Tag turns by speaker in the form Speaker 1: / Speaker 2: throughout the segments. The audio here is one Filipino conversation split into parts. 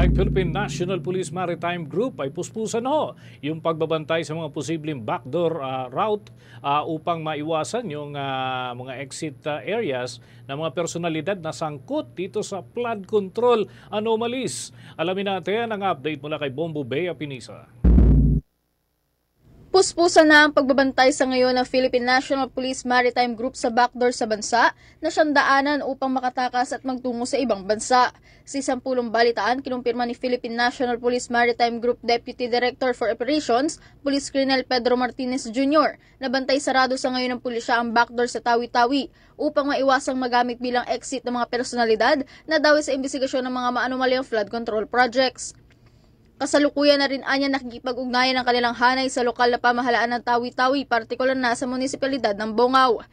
Speaker 1: Ang Philippine National Police Maritime Group ay puspusan yung pagbabantay sa mga posibleng backdoor route upang maiwasan yung mga exit areas ng mga personalidad na sangkot dito sa flood control anomalies. Alamin natin ang update mula kay Bombo Bea Pinisa.
Speaker 2: Puspusan na ang pagbabantay sa ngayon ng Philippine National Police Maritime Group sa backdoor sa bansa na siyang daanan upang makatakas at magtungo sa ibang bansa. Sa isang pulong balitaan, kinumpirma ni Philippine National Police Maritime Group Deputy Director for Operations, Police Colonel Pedro Martinez Jr., na bantay sarado sa ngayon ng pulisya ang backdoor sa Tawi-Tawi upang maiwasang magamit bilang exit ng mga personalidad na dawi sa imbestigasyon ng mga maanomalyang flood control projects. Kasalukuyan na rin anya nakikipag-ugnayan ng kanilang hanay sa lokal na pamahalaan ng Tawi-Tawi, partikular na sa munisipalidad ng Bongao.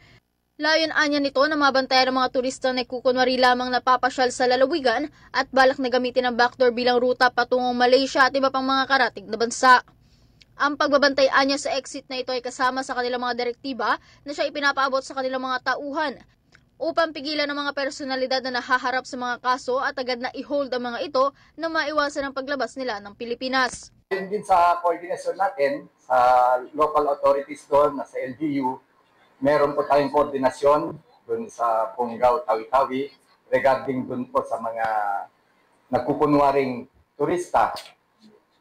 Speaker 2: Layon anya nito na mabantayan ang mga turista na kukunwari lamang napapasyal sa lalawigan at balak na gamitin ang backdoor bilang ruta patungong Malaysia at iba pang mga karatig na bansa. Ang pagbabantay anya sa exit na ito ay kasama sa kanilang mga direktiba na siya ipinapaabot sa kanilang mga tauhan upang pigilan ng mga personalidad na nahaharap sa mga kaso at agad na i-hold ang mga ito na maiwasan ang paglabas nila ng Pilipinas.
Speaker 3: Yun din sa coordination natin sa local authorities doon na sa LGU, meron po tayong koordinasyon doon sa Bongao, Tawi-Tawi regarding doon po sa mga nagkukunwaring turista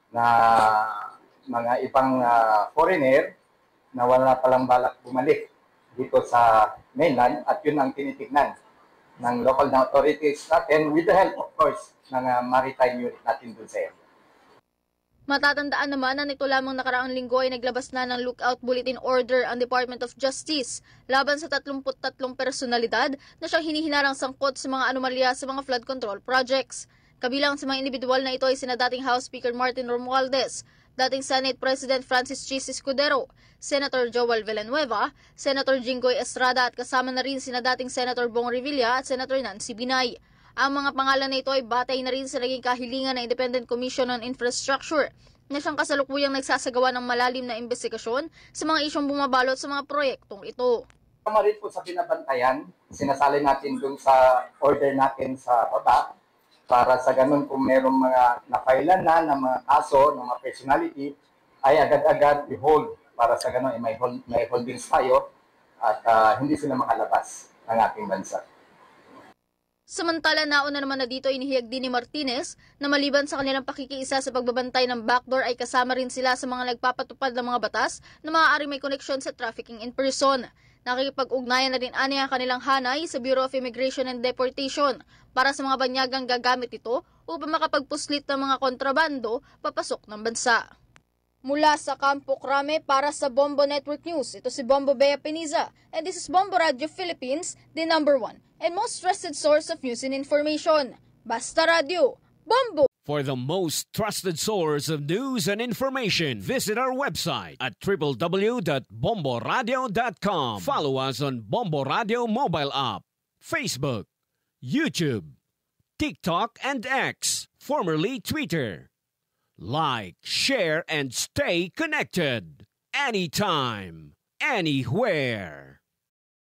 Speaker 3: na mga ibang foreigner na wala palang balak bumalik dito sa mainland, at yun ang tinitignan ng local na authorities natin with the help, of course, ng maritime unit natin dun sa area.
Speaker 2: Matatandaan naman na nito lamang nakaraang linggo ay naglabas na ng lookout bulletin order ang Department of Justice laban sa 33 personalidad na siyang hinihinarang sangkot sa mga anomalya sa mga flood control projects. Kabilang sa mga individual na ito ay sina dating House Speaker Martin Romualdez, dating Senate President Francis Chis Escudero, Senator Joel Villanueva, Senator Jinggoy Estrada at kasama na rin sina dating Senator Bong Revilla at Senator Nancy Binay. Ang mga pangalan na ito ay batay na rin sa naging kahilingan ng Independent Commission on Infrastructure na siyang kasalukuyang nagsasagawa ng malalim na investigasyon sa mga isyong bumabalot sa mga proyektong ito.
Speaker 3: Tama rin po sa binabantayan, sinasali natin dun sa order natin sa baba para sa ganun kung merong mga napailan na ng mga kaso, ng mga personality, ay agad-agad i-hold para sa ganun may holdings tayo at hindi sila makalabas ng ating bansa.
Speaker 2: Samantala, nauna naman na dito inihiyag din ni Martinez na maliban sa kanilang pakikiisa sa pagbabantay ng backdoor ay kasama rin sila sa mga nagpapatupad ng mga batas na maaaring may koneksyon sa trafficking in person. Nakikipag-ugnayan na rin ang kanilang hanay sa Bureau of Immigration and Deportation para sa mga banyagang gagamit ito upang makapagpuslit ng mga kontrabando papasok ng bansa. Mula sa Campo Crame para sa Bombo Network News, ito si Bombo Bea Pinisa, and this is Bombo Radio Philippines, the #1 and most trusted source of news and information. Basta Radio, Bombo!
Speaker 4: For the most trusted source of news and information, visit our website at www.bomboradio.com. Follow us on Bombo Radio mobile app, Facebook, YouTube, TikTok, and X, formerly Twitter. Like, share, and stay connected. Anytime, anywhere.